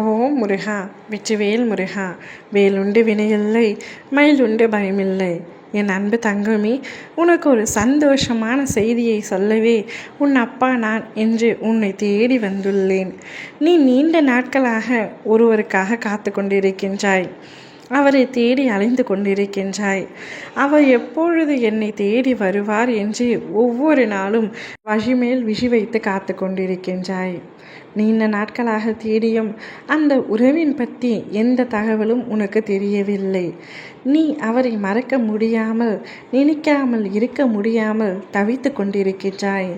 ஓம் முருகா, வெற்றிவேல் முருகா. வேலுண்டு வினையில்லை, மயிலுண்டு பயமில்லை. என் அன்பு தங்கமே, உனக்கு ஒரு சந்தோஷமான செய்தியை சொல்லவே உன் அப்பா நான் என்று உன்னை தேடி வந்துள்ளேன். நீ நீண்ட நாட்களாக ஒருவருக்காக காத்து கொண்டிருக்கின்றாய். அவரை தேடி அலைந்து கொண்டிருக்கின்றாய். அவர் எப்பொழுது என்னை தேடி வருவார் என்று ஒவ்வொரு நாளும் வழிமேல் விழி வைத்து காத்து கொண்டிருக்கின்றாய். நீண்ட நாட்களாக தேடியும் அந்த உறவின் பற்றி எந்த தகவலும் உனக்கு தெரியவில்லை. நீ அவரை மறக்க முடியாமல், நினைக்காமல் இருக்க முடியாமல் தவித்து கொண்டிருக்கின்றாய்.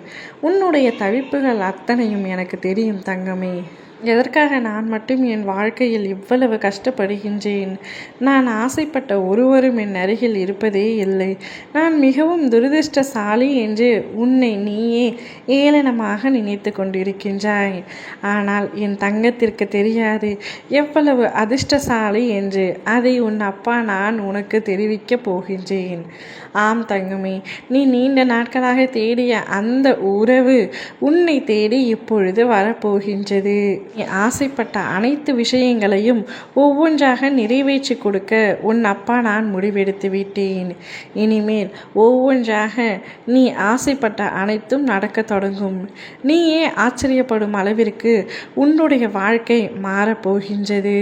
உன்னுடைய தவிப்புகள் அத்தனையும் எனக்கு தெரியும் தங்கமே. எதற்காக நான் மட்டும் என் வாழ்க்கையில் இவ்வளவு கஷ்டப்படுகின்றேன்? நான் ஆசைப்பட்ட ஒருவரும் என் அருகில் இருப்பதே இல்லை. நான் மிகவும் துரதிர்ஷ்டசாலி என்று உன்னை நீயே ஏளனமாக நினைத்து கொண்டிருக்கின்றாய். ஆனால் என் தங்கத்திற்கு தெரியாது எவ்வளவு அதிர்ஷ்டசாலி என்று. அதை உன் அப்பா நான் உனக்கு தெரிவிக்கப் போகின்றேன். ஆம் தங்கமே, நீ நீண்ட நாட்களாக தேடிய அந்த உறவு உன்னை தேடி இப்பொழுது வரப்போகின்றது. நீ ஆசைப்பட்ட அனைத்து விஷயங்களையும் ஒவ்வொன்றாக நிறைவேற்றி கொடுக்க உன் அப்பா நான் முடிவெடுத்து விட்டேன். இனிமேல் ஒவ்வொன்றாக நீ ஆசைப்பட்ட அனைத்தும் நடக்க தொடங்கும். நீயே ஆச்சரியப்படும் அளவிற்கு உன்னுடைய வாழ்க்கை மாறப்போகின்றது.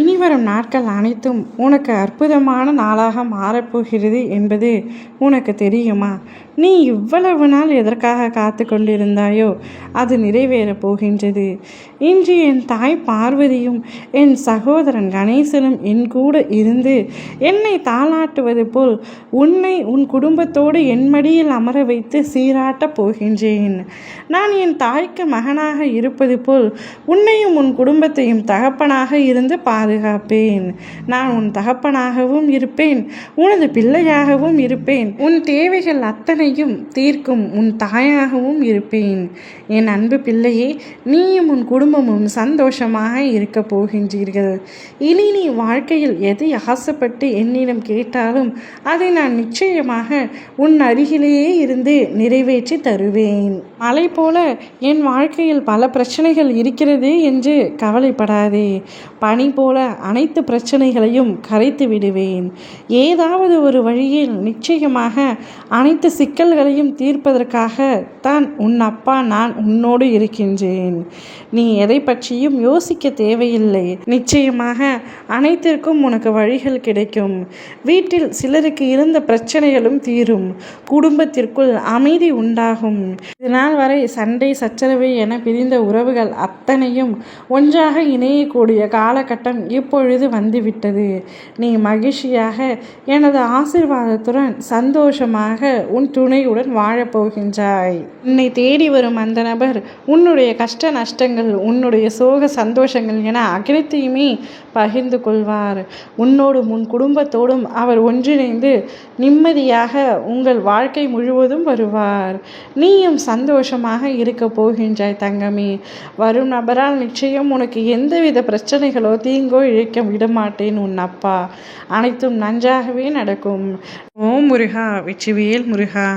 இனிவரும் நாட்கள் அனைத்தும் உனக்கு அற்புதமான நாளாக மாறப்போகிறது என்பது உனக்கு தெரியுமா? நீ இவ்வளவு நாள் எதற்காக காத்து கொண்டிருந்தாயோ அது நிறைவேறப் போகின்றது. இன்று என் தாய் பார்வதியும் என் சகோதரன் கணேசனும் என் கூட இருந்து என்னை தாளாட்டுவது போல் உன்னை உன் குடும்பத்தோடு என் மடியில் அமர வைத்து சீராட்டப் போகின்றேன். நான் என் தாய்க்கு மகனாக இருப்பது போல் உன்னையும் உன் குடும்பத்தையும் தகப்பனாக இருந்து பாதுகாப்பேன். நான் உன் தகப்பனாகவும் இருப்பேன், உனது பிள்ளையாகவும் இருப்பேன். உன் தேவைகள் அத்தனையும் தீர்க்கும் உன் தாயாகவும் இருப்பேன். என் அன்பு பிள்ளையே, நீயும் உன் குடும்பமும் சந்தோஷமாக இருக்க போகின்றீர்கள். இனி நீ வாழ்க்கையில் எதை ஆசைப்பட்டு என்னிடம் கேட்டாலும் அதை நான் நிச்சயமாக உன் அருகிலேயே இருந்து நிறைவேற்றி தருவேன். மலை போல என் வாழ்க்கையில் பல பிரச்சனைகள் இருக்கிறது என்று கவலைப்படாதே. பனி போல அனைத்து பிரச்சனைகளையும் கரைத்து விடுவேன். ஏதாவது ஒரு வழியில் நிச்சயமாக அனைத்து சிக்கல்களையும் தீர்ப்பதற்காக தான் உன் அப்பா நான் உன்னோடு இருக்கின்றேன். நீ எதை பற்றியும் யோசிக்க தேவையில்லை. நிச்சயமாக அனைத்திற்கும் உனக்கு வழிகள் கிடைக்கும். வீட்டில் சிலருக்கு இருந்த பிரச்சனைகளும் தீரும். குடும்பத்திற்குள் அமைதி உண்டாகும். இதனால் வரை சண்டை சச்சரவு என பிரிந்த உறவுகள் அத்தனையும் ஒன்றாக இணையக்கூடிய காலகட்டம் இப்பொழுது வந்துவிட்டது. நீ மகிழ்ச்சியாக எனது ஆசீர்வாதத்துடன் சந்தோஷமாக உன் துணையுடன் வாழப்போகின்றாய். உன்னை தேடி வரும் அந்த நபர் உன்னுடைய கஷ்ட நஷ்டங்கள், உன்னுடைய சோக சந்தோஷங்கள் என அனைத்தையுமே பகிர்ந்து கொள்வார். உன்னோடும் உன் குடும்பத்தோடும் அவர் ஒன்றிணைந்து நிம்மதியாக உங்கள் வாழ்க்கை முழுவதும் வருவார். நீயும் சந்தோஷமாக இருக்க போகின்றாய் தங்கமே. வரும் நபரால் நிச்சயம் உனக்கு எந்தவித பிரச்சனைகளோ தீங்கோ இழைக்க விடமாட்டேன் உன் அப்பா. அனைத்தும் நன்றாகவே நடக்கும். ஓம் முருகா, வெற்றிவேல் முருகா.